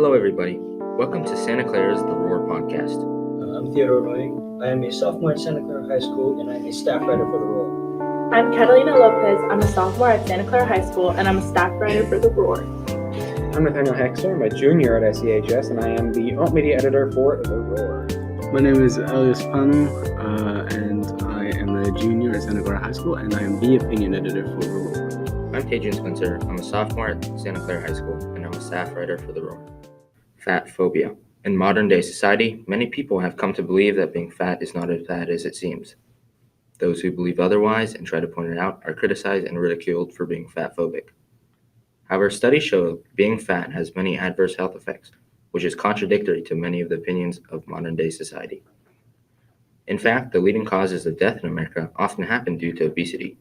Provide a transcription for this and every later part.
Hello, everybody. Welcome to Santa Clara's The Roar podcast. I'm Theodore. I am a sophomore at Santa Clara High School, and I'm a staff writer for The Roar. I'm Catalina Lopez. I'm a sophomore at Santa Clara High School, and I'm a staff writer for The Roar. I'm Nathaniel Hekster. I'm a junior at SEHS, and I am the alt media editor for The Roar. My name is Elias, Panou, and I am a junior at Santa Clara High School, and I am the opinion editor for The Roar. I'm Taejun. I'm a sophomore at Santa Clara High School, and I'm a staff writer for The Roar. Fatphobia. In modern-day society, many people have come to believe that being fat is not as bad as it seems. Those who believe otherwise and try to point it out are criticized and ridiculed for being fatphobic. However, studies show being fat has many adverse health effects, which is contradictory to many of the opinions of modern-day society. In fact, the leading causes of death in America often happen due to obesity.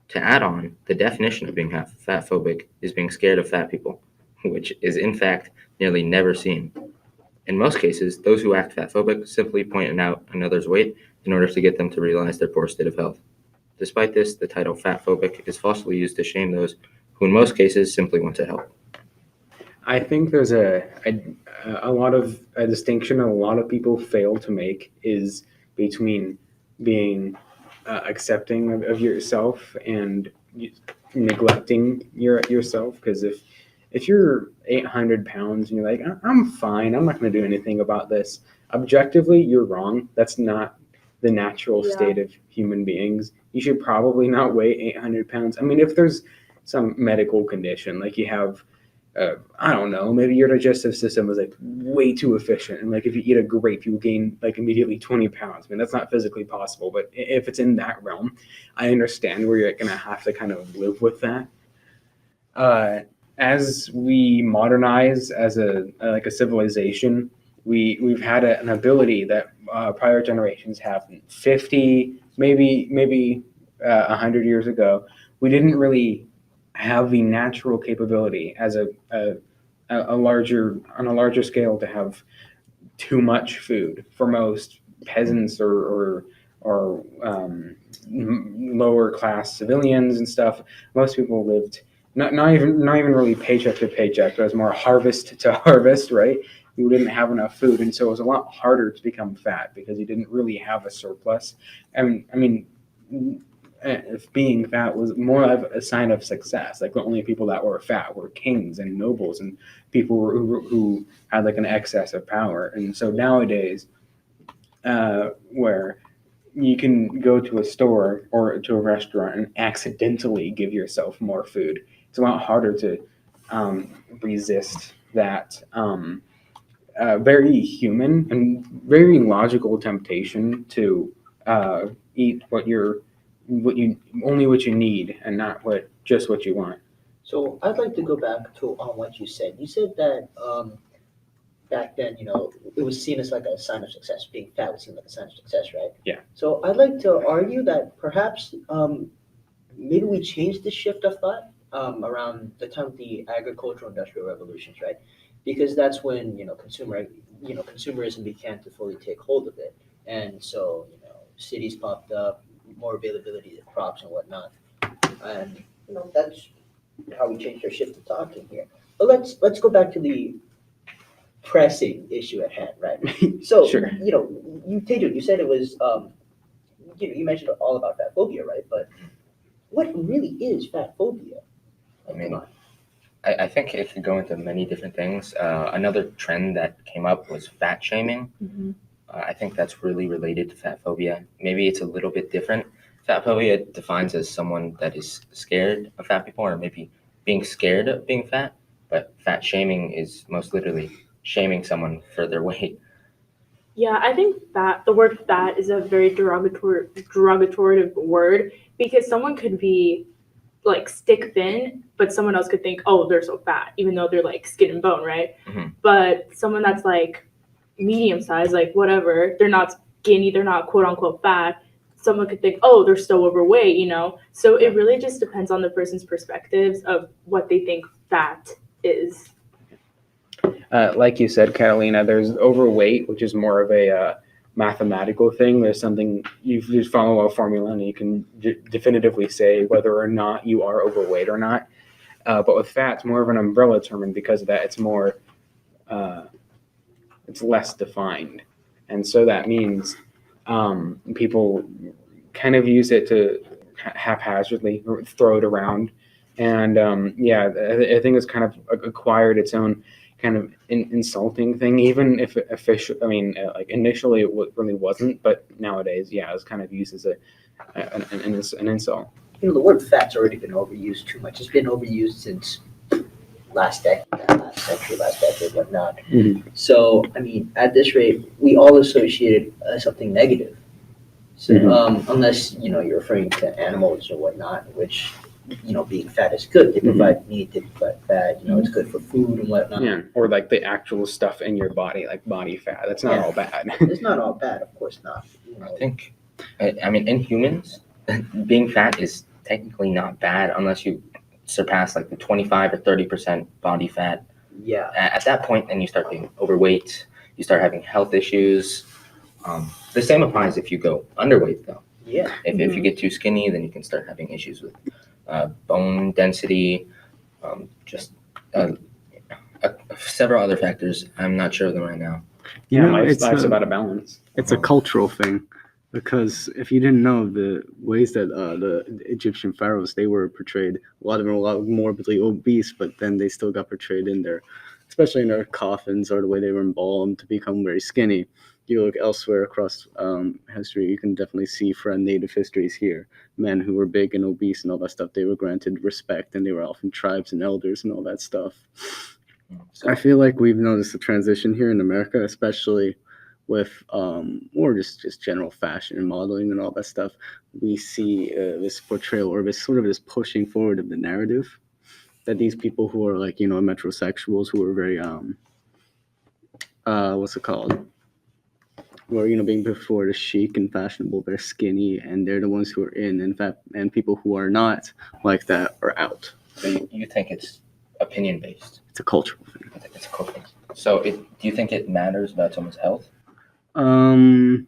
To add on, the definition of being fatphobic is being scared of fat people, which is in fact nearly never seen. In most cases, those who act fatphobic simply point out another's weight in order to get them to realize their poor state of health. Despite this, the title fatphobic is falsely used to shame those who in most cases simply want to help. I think there's a lot of a distinction a lot of people fail to make is between being accepting of yourself and neglecting yourself. Because if you're 800 pounds and you're like, I'm fine, I'm not going to do anything about this, objectively, you're wrong. That's not the natural state of human beings. You should probably not weigh 800 pounds. I mean, if there's some medical condition, like you have, I don't know, maybe your digestive system is like way too efficient. And like if you eat a grape, you gain like immediately 20 pounds. I mean, that's not physically possible. But if it's in that realm, I understand where you're going to have to kind of live with that. As we modernize as a civilization, we've had an ability that prior generations haven't. 50, maybe 100 years ago, we didn't really have the natural capability as on a larger scale to have too much food. For most peasants or lower class civilians and stuff, most people lived not even really paycheck to paycheck, but it was more harvest to harvest, right? You didn't have enough food, and so it was a lot harder to become fat because you didn't really have a surplus. And I mean, if being fat was more of a sign of success. Like the only people that were fat were kings and nobles and people who had like an excess of power. And so nowadays, where you can go to a store or to a restaurant and accidentally give yourself more food, it's a lot harder to resist that very human and very logical temptation to eat what you need and not what you want. So I'd like to go back to what you said. You said that back then, it was seen as like a sign of success. Being fat was seen like a sign of success, right? Yeah. So I'd like to argue that perhaps maybe we changed the shift of thought around the time of the agricultural industrial revolutions, right? Because that's when consumerism began to fully take hold of it, and so cities popped up, more availability of crops and whatnot, and that's how we changed our shift of talking here. But let's go back to the pressing issue at hand, right? So Sure. Taejun, you said it was you mentioned all about fatphobia, right? But what really is fatphobia? I think it could go into many different things. Another trend that came up was fat shaming. Mm-hmm. I think that's really related to fatphobia. Maybe it's a little bit different. Fatphobia defines as someone that is scared of fat people or maybe being scared of being fat, but fat shaming is most literally shaming someone for their weight. Yeah, I think that the word fat is a very derogatory word because someone could be like stick thin, but someone else could think, oh, they're so fat, even though they're like skin and bone, right? Mm-hmm. But someone that's like medium size, like whatever, they're not skinny, they're not quote unquote fat, someone could think, oh, they're so overweight, So it really just depends on the person's perspectives of what they think fat is. Like you said, Catalina, there's overweight, which is more of a mathematical thing. There's something you just follow a formula and you can definitively say whether or not you are overweight or not. But with fat, it's more of an umbrella term, and because of that, it's more it's less defined, and so that means people kind of use it to haphazardly throw it around, and I think it's kind of acquired its own kind of insulting thing, even if official. I mean, like initially it really wasn't, but nowadays, it's kind of used as an insult. You know, the word fat's already been overused too much. It's been overused since last decade, whatnot. Mhm. So, I mean, at this rate, we all associate it as something negative. So, Mhm. unless, you know, you're referring to animals or whatnot, which, you know, being fat is good. They provide meat, they provide fat, you know, it's good for food and whatnot. Yeah, or like the actual stuff in your body, like body fat. That's not Yeah. all bad. It's not all bad, of course not. You I know, think, I mean, in humans, being fat is technically not bad unless you surpass like the 25 or 30% body fat. yeah. At that point, then you start being overweight, you start having health issues. The same applies if you go underweight, though. Yeah. If you get too skinny, then you can start having issues with bone density, just several other factors. I'm not sure of them right now. You know, life's about a balance. It's a cultural thing, because if you didn't know the ways that the Egyptian pharaohs, they were portrayed, a lot of them were a lot morbidly obese, but then they still got portrayed in their, especially in their coffins or the way they were embalmed, to become very skinny. You look elsewhere across history, you can definitely see from native histories here, men who were big and obese and all that stuff, they were granted respect, and they were often tribes and elders and all that stuff. I feel like we've noticed a transition here in America, especially with more just general fashion and modeling and all that stuff. We see this portrayal, or this sort of this pushing forward of the narrative that these people who are like, you know, metrosexuals, who are very what's it called, who are, you know, being before the chic and fashionable, they're skinny, and they're the ones who are in fact, and people who are not like that are out. So you think it's opinion based? It's a cultural thing. I think it's cultural. So do you think it matters about someone's health? You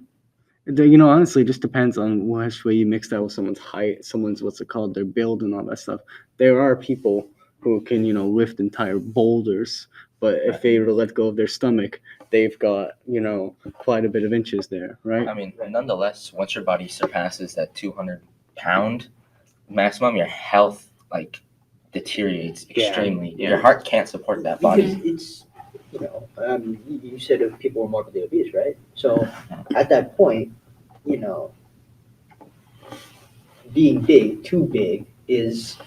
know, honestly, it just depends on which way you mix that with someone's height, someone's, what's it called, their build and all that stuff. There are people who can, you know, lift entire boulders, but if they were to let go of their stomach, they've got, you know, quite a bit of inches there, right? I mean, nonetheless, once your body surpasses that 200-pound maximum, your health like deteriorates extremely. Yeah. Your heart can't support that Because body. it's, you know, you said if people were morbidly obese, right? So at that point, you know, being big, too big, is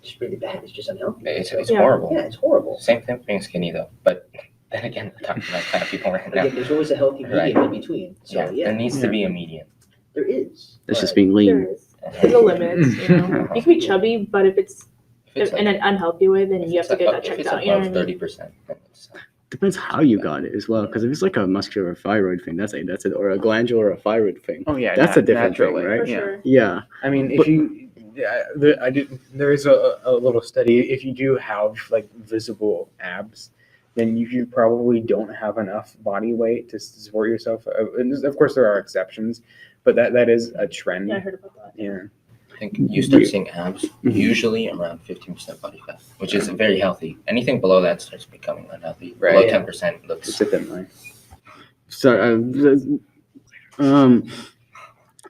just really bad. It's just unhealthy. It's Yeah. horrible. Yeah, it's horrible. Same thing with being skinny, though. But then again, we're talking about kind of people right now. Again, there's always a healthy medium Right. in between. So Yeah, there needs to be a median. there is. That's but just being There lean. is. There's a limit, you know. You can be chubby, but if it's If it's in an unhealthy way, then if you have it's to get above- that checked if it's out. You know what I above mean? 30%, then it's Depends how you got it as well, because if it's like a muscular thyroid thing, that's it, or a glandular or a thyroid thing. Oh yeah, That's a different thing, naturally, right? For Yeah. sure. Yeah, I mean, if But- you, there is a little study. If you do have like visible abs, then you probably don't have enough body weight to support yourself. And of course, there are exceptions, but that is a trend. Yeah, I heard about that. Yeah. I think you start seeing abs usually around 15% body fat, which is very healthy. Anything below that starts becoming unhealthy. Right. Below Yeah. 10% looks. It's a thin line. so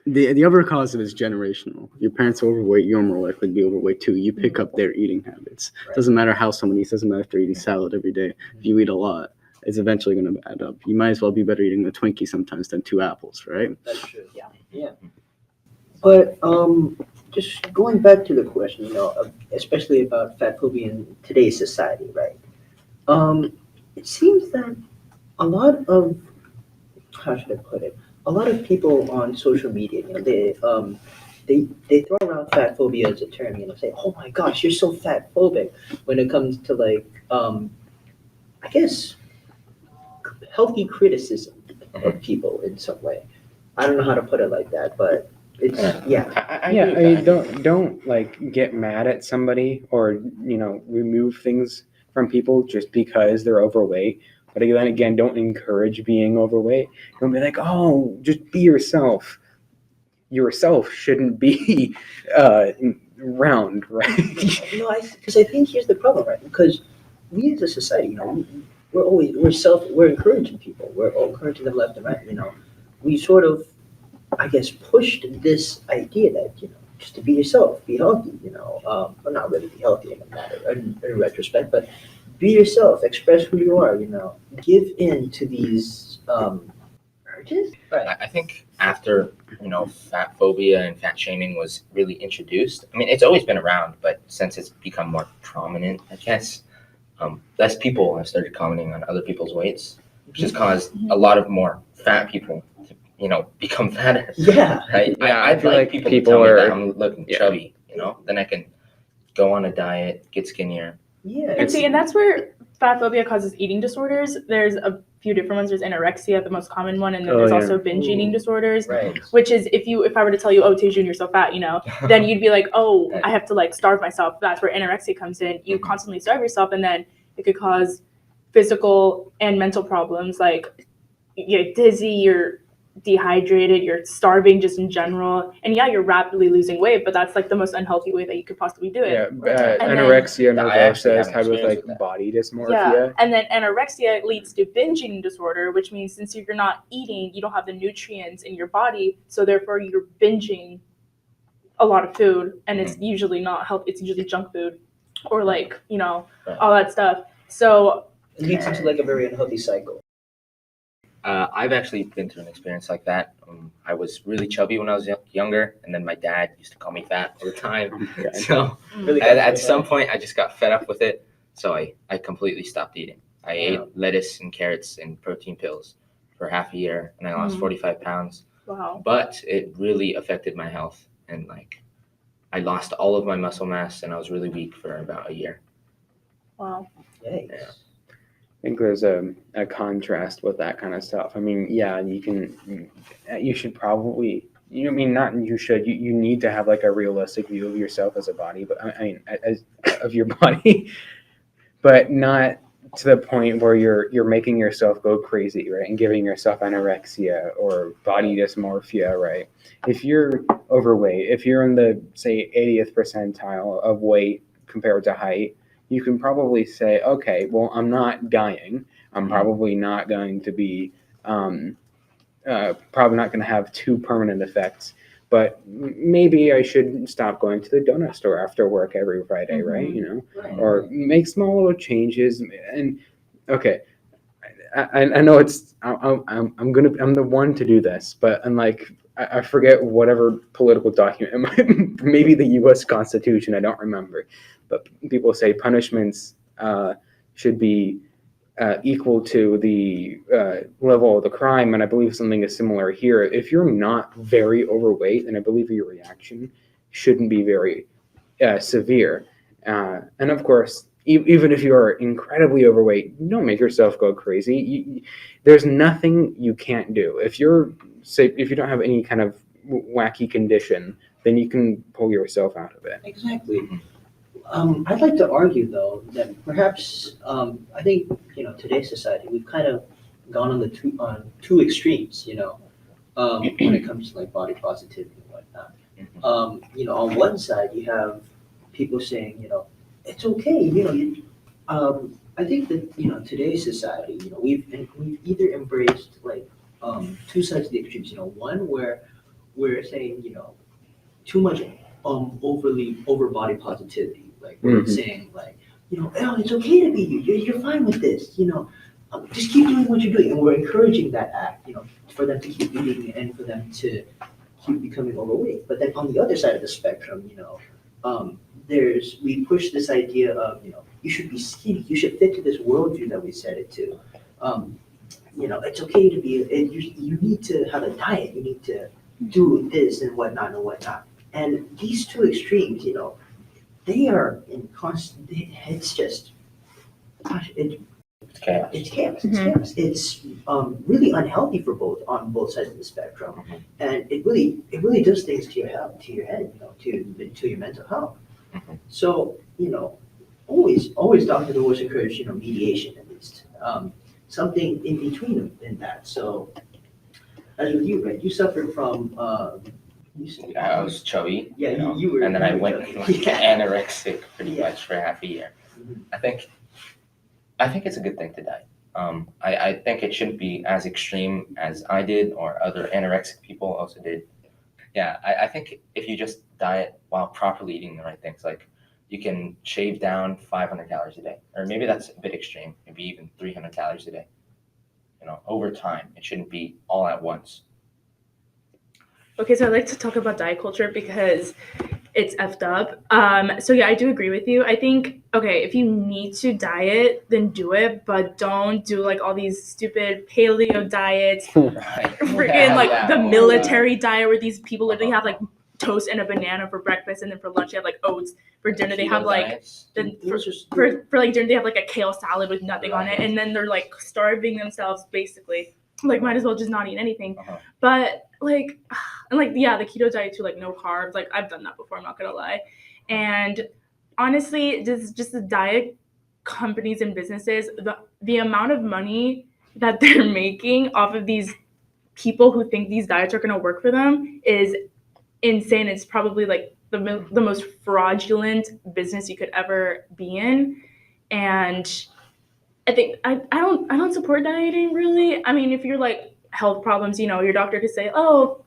the other cause of it is generational. Your parents are overweight, you're more likely to be overweight too. You pick up their eating habits. Right. Doesn't matter how someone eats. Doesn't matter if they're eating salad every day. If you eat a lot, it's eventually going to add up. You might as well be better eating a Twinkie sometimes than 2 apples, right? That's true. Yeah. Yeah. But just going back to the question, you know, especially about fatphobia in today's society, right? It seems that a lot of, how should I put it? A lot of people on social media, you know, they throw around fatphobia as a term, you know, say, "Oh my gosh, you're so fatphobic," when it comes to like, I guess, healthy criticism of people in some way. I don't know how to put it like that, but it's yeah. I Yeah, agree with that. don't like get mad at somebody or remove things from people just because they're overweight. But then again, don't encourage being overweight. Don't be like, oh, just be yourself. Yourself shouldn't be round, right? No, because I think here's the problem, right? Because we as a society, you know, we're encouraging people. We're encouraging them left and right. We sort of, I guess, pushed this idea that just to be yourself, be healthy. Well, not really be healthy in a matter in retrospect, but be yourself, express who you are. Give in to these urges. Right. I think after fat phobia and fat shaming was really introduced. I mean, it's always been around, but since it's become more prominent, I guess, less people have started commenting on other people's weights, which has caused a lot of more fat people to become fatter. Yeah. Right. Yeah, I'd I feel like like people to people tell me that are- I'm looking yeah. chubby. Then I can go on a diet, get skinnier. Yeah. And see, and that's where fat phobia causes eating disorders. There's a few different ones. There's anorexia, the most common one, and then Oh, there's yeah. also binge eating disorders. Right. Which is if I were to tell you, oh, Taejun, you're so fat, then you'd be like, oh, Right. I have to like starve myself. That's where anorexia comes in. You constantly starve yourself, and then it could cause physical and mental problems like you get dizzy, you're dehydrated, you're starving just in general, and yeah, you're rapidly losing weight, but that's like the most unhealthy way that you could possibly do it. Yeah, And then- anorexia I actually nervosa have is an type of experience like with that. body dysmorphia. Yeah, and then anorexia leads to binge eating disorder, which means since you're not eating, you don't have the nutrients in your body, so therefore you're binging a lot of food, and it's usually not healthy. It's usually junk food, or like all that stuff. So It leads into like a very unhealthy cycle. I've actually been through an experience like that. I was really chubby when I was younger, and then my dad used to call me fat all the time. So Really at some point, I just got fed up with it. So I completely stopped eating. I ate lettuce and carrots and protein pills for half a year, and I lost 45 pounds. wow, But it really affected my health, and I lost all of my muscle mass, and I was really weak for about a year. wow. Yikes. Yeah. I think there's a contrast with that kind of stuff. I mean, yeah, you should probably, I mean, not you should, you need to have like a realistic view of yourself as a body, but I mean, as of your body, but not to the point where you're making yourself go crazy, right? And giving yourself anorexia or body dysmorphia, right? If you're overweight, if you're in the, say, 80th percentile of weight compared to height, you can probably say, okay, well, I'm not dying. I'm probably not going to be, probably not going to have too permanent effects. But maybe I should stop going to the donut store after work every Friday, right? Right. Or make small little changes. And okay, I know it's I'm the one to do this, but unlike I forget whatever political document, maybe the U.S. Constitution, I don't remember, but people say punishments should be equal to the level of the crime, and I believe something is similar here. If you're not very overweight, then I believe your reaction shouldn't be very severe. And of course, even if you are incredibly overweight, don't make yourself go crazy. There's nothing you can't do. If you don't have any kind of wacky condition, then you can pull yourself out of it. Exactly. I'd like to argue, though, that perhaps I think today's society we've kind of gone on two extremes. When it comes to like body positivity and whatnot. On one side you have people saying it's okay. I think that today's society we've either embraced like two sides of the extremes. One where we're saying too much over body positivity. Like we're saying like, oh, it's okay to be you. You're fine with this. Just keep doing what you're doing, and we're encouraging that act. For them to keep eating and for them to keep becoming overweight. But then on the other side of the spectrum, we push this idea of you should be skinny. You should fit to this worldview that we set it to. It's okay to be. You need to have a diet. You need to do this and whatnot and whatnot. And these two extremes, they are in constant. It's just, gosh, It's chaos. it's chaos. It's chaos. It's really unhealthy for on both sides of the spectrum, and it really does things to your health, to your head, to your mental health. So always doctors always encourage mediation at least, something in between them in that. So as with you, right? You suffered from I was chubby. Yeah, you were. And then I you were went chubby. anorexic pretty Yeah. much for half a year. Mhm. I think it's a good thing to die. I think it shouldn't be as extreme as I did or other anorexic people also did. Yeah, I think if you just diet while properly eating the right things, like you can shave down 500 calories a day, or maybe that's a bit extreme, maybe even 300 calories a day. Over time, it shouldn't be all at once. Okay, so I'd like to talk about diet culture because it's effed up. So yeah, I do agree with you. I think, okay, if you need to diet, then do it, but don't do like all these stupid paleo diets, Right. freaking like Yeah. the military diet where these people literally have like toast and a banana for breakfast, and then for lunch they have like oats. For dinner they have Keto like diets. for like dinner they have like a kale salad with nothing on it, and then they're like starving themselves basically. Like might as well just not eat anything. But like, and like yeah, the keto diet too, like no carbs. Like I've done that before. I'm not gonna lie. And honestly, just the diet companies and businesses, the amount of money that they're making off of these people who think these diets are gonna work for them is insane. It's probably like the most fraudulent business you could ever be in, and I think I don't support dieting really. I mean, if you're like health problems, your doctor could say, oh,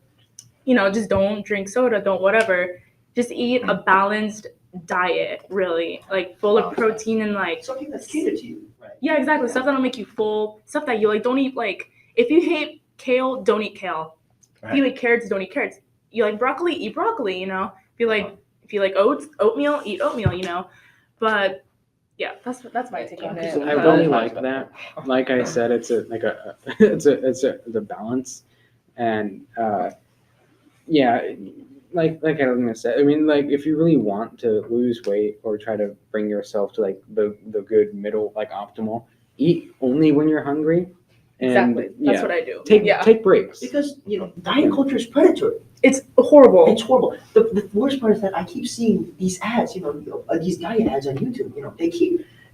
just don't drink soda, don't whatever. Just eat a balanced diet, really, like full of protein and like Something that's catered to you, right? yeah, exactly. Stuff that'll make you full. Stuff that you like. Don't eat like if you hate kale, don't eat kale. If you eat carrots, don't eat carrots. You like broccoli, eat broccoli. If you like oatmeal, eat oatmeal. But yeah, that's my take on it. I really like that. Like I said, it's the balance, and yeah, like Catalina said. I mean, like if you really want to lose weight or try to bring yourself to like the good middle, like optimal, eat only when you're hungry. And, exactly. That's yeah, what I do. Take breaks. Because diet culture is predatory. It's horrible. It's horrible. The worst part is that I keep seeing these ads, these diet ads on YouTube.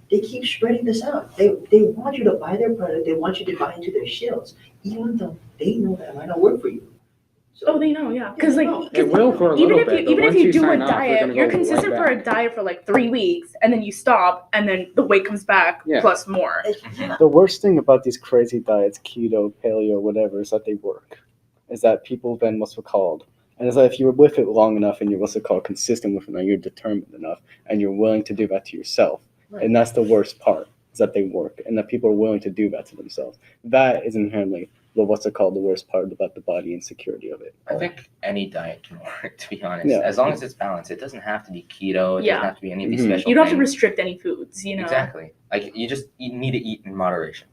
They keep spreading this out. They want you to buy their product. They want you to buy into their shills, even though they know that might not work for you. Oh, they know, yeah. Because like It will for a little bit. But even if once you do a sign off, you're diet, gonna you're go consistent right for a back. diet for like 3 weeks, and then you stop, and then the weight comes back Yeah. plus more. The worst thing about these crazy diets, keto, paleo, whatever, is that they work. Is that people then what's it called? And it's like if you're with it long enough and you're what's it called consistent with it, and you're determined enough, and you're willing to do that to yourself, Right. and that's the worst part is that they work, and that people are willing to do that to themselves. That is inherently the worst part about the body insecurity of it. I think any diet can work, to be honest. Yeah. As long as it's balanced. It doesn't have to be keto. It Yeah. doesn't have to be any of these Mhm. special You don't have to things. restrict any foods, Exactly. Like you just need to eat in moderation.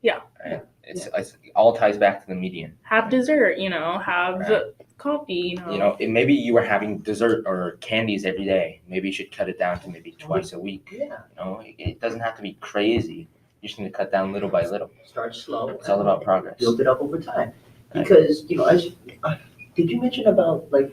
Yeah. Right? It's all ties back to the median. Have dessert, have Right. coffee, Maybe you were having dessert or candies every day. Maybe you should cut it down to maybe twice a week. Yeah. It doesn't have to be crazy. You just need to cut down little by little. Start slow. It's all about progress. Build it up over time. Right. Because did you mention about like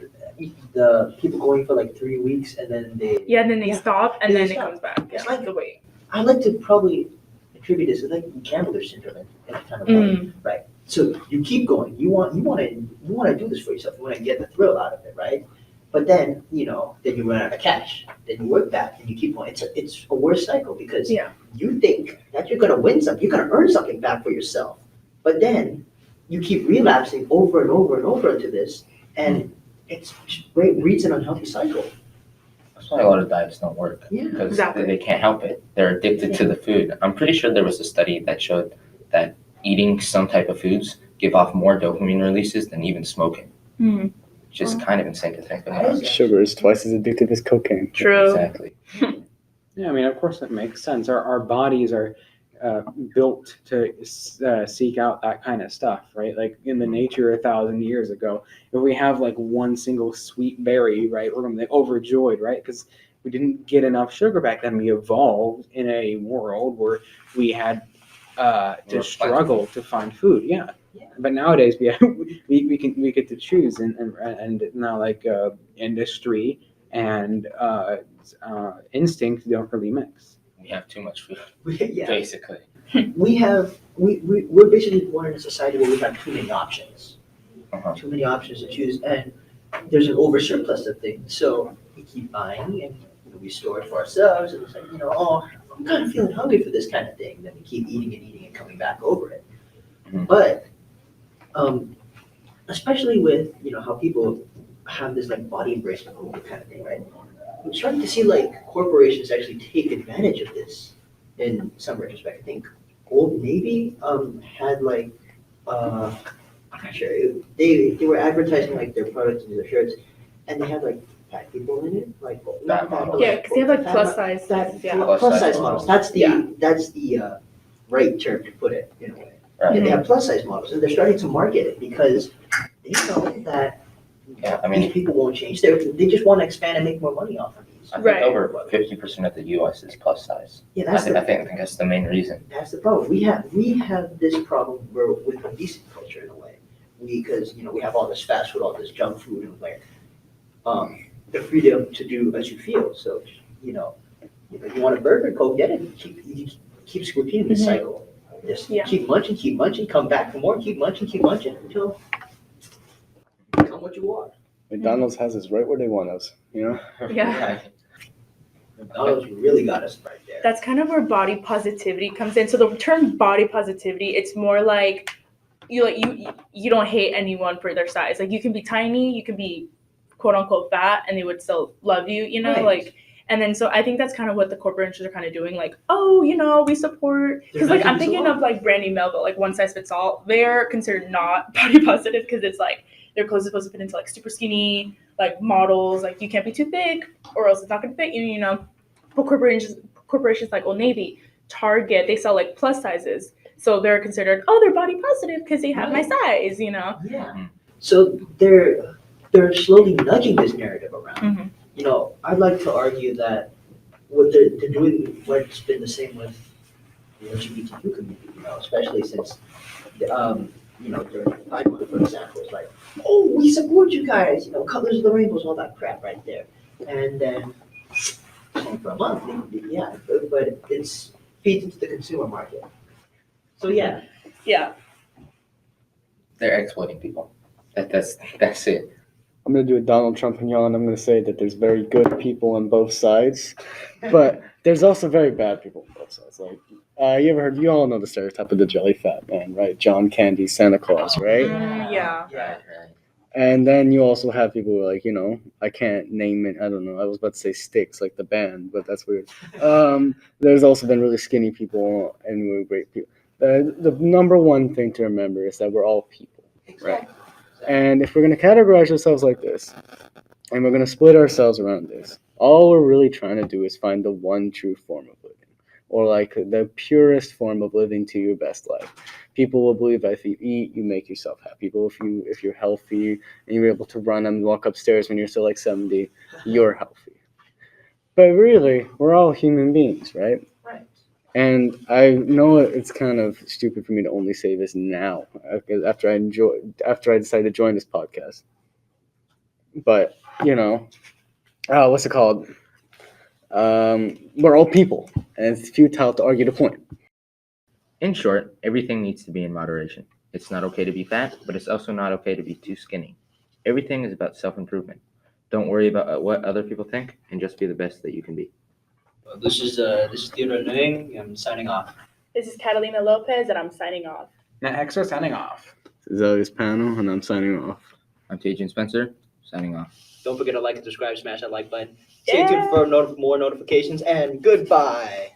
the people going for like 3 weeks and then they? Yeah, and then they stop, and They then stop. it comes back. It's Yeah, like- the weight. I like to probably attribute this to like gambler syndrome in a kind of way, right? So you keep going. You want to do this for yourself. You want to get the thrill out of it, right? But then then you run out of cash. Then you work back and you keep going. It's a worse cycle because Yeah. you think that you're gonna win something. You're gonna earn something back for yourself, but then you keep relapsing over and over and over into this, and it breeds an unhealthy cycle. That's why a lot of diets don't work. Yeah. Because Exactly. they can't help it. They're addicted to the food. I'm pretty sure there was a study that showed that eating some type of foods give off more dopamine releases than even smoking. Mm. Which is kind of insane to think That about. is- Sugar is twice as addictive as cocaine. True. Exactly. Yeah, I mean, of course that makes sense. Our bodies are built to seek out that kind of stuff, right? Like in the nature 1,000 years ago, if we have like one single sweet berry, right, we're gonna be overjoyed, right? Because we didn't get enough sugar back then. We evolved in a world where we had to struggle to find food. Yeah. Yeah. But nowadays we get to choose, and now like industry and instinct don't really mix. We have too much food, Yeah. basically. We're basically born in a society where we have too many options. Uh-huh. Too many options to choose, and there's an oversurplus of things. So we keep buying, and we store it for ourselves. And it's like, I'm kind of feeling hungry for this kind of thing. Then we keep eating and coming back over it. Mhm. But especially with how people have this like body embracement movement kind of thing, right? I'm starting to see like corporations actually take advantage of this in some retrospect. I think Old Navy had like I'm not sure they were advertising like their products and their shirts, and they had like fat people in it, like Fat models. Yeah, because they have like fat plus mo- size. fat- Yeah. plus size models. That's the Yeah. right term to put it in a way. Right. Yeah, they have plus size models, and they're starting to market it because they know that Yeah, I these mean, people won't change. They just want to expand and make more money off of these. I think Right. over 50% of the U.S. is plus size. Yeah, I think that's the main reason. that's the problem. We have this problem where with obesity culture in a way, because we have all this fast food, all this junk food, and like the freedom to do as you feel. So you want a burger, go get it. You keeps repeating this Mhm. cycle. Just Yeah. keep munching, come back for more, keep munching until you become what you are. McDonald's has us right where they want us. Yeah. Right. McDonald's really got us right there. That's kind of where body positivity comes in. So the term body positivity, it's more like you don't hate anyone for their size. Like you can be tiny, you can be quote unquote fat, and they would still love you. Right. Like. And then so I think that's kind of what the corporations are kind of doing. Like, oh, we support because like I'm thinking of like Brandy Melville, like one size fits all. They're considered not body positive because it's like their clothes are supposed to fit into like super skinny like models. Like you can't be too thick or else it's not gonna fit you. But corporations like Old Navy, Target, they sell like plus sizes. So they're considered, they're body positive because they have my size, Yeah. So they're slowly nudging this narrative around. Mhm. I'd like to argue that what they're doing, what's been the same with the LGBTQ community, especially since, during Pride Month, for example, it's like, oh, we support you guys, colors of the rainbows, all that crap right there. And then, only for a month, yeah, but it's feeds into the consumer market. So yeah, Yeah. They're exploiting people. That's it. I'm gonna do a Donald Trump and yawn. I'm gonna say that there's very good people on both sides, but there's also very bad people on both sides. Like, you all know the stereotype of the jelly fat man, right? John Candy, Santa Claus, right? Yeah. yeah. Right. And then you also have people who are like, I can't name it. I don't know. I was about to say Styx, like the band, but that's weird. There's also been really skinny people and really great people. The number one thing to remember is that we're all people, right? And if we're going to categorize ourselves like this, and we're going to split ourselves around this, all we're really trying to do is find the one true form of living, or like the purest form of living to your best life. People will believe that if you eat, you make yourself happy. People, if you're healthy and you're able to run and walk upstairs when you're still like 70, you're healthy. But really, we're all human beings, right? Right. And I know it's kind of stupid for me to only say this now, after I decided to join this podcast. But what's it called? We're all people, and it's futile to argue the point. In short, everything needs to be in moderation. It's not okay to be fat, but it's also not okay to be too skinny. Everything is about self-improvement. Don't worry about what other people think, and just be the best that you can be. This is Theodore Nguyen. I'm signing off. This is Catalina Lopez, and I'm signing off. Now, Hekster signing off. This is Elias Panou, and I'm signing off. I'm Taejun Spencer, signing off. Don't forget to like and subscribe, smash that like button. Stay tuned for more notifications, and goodbye.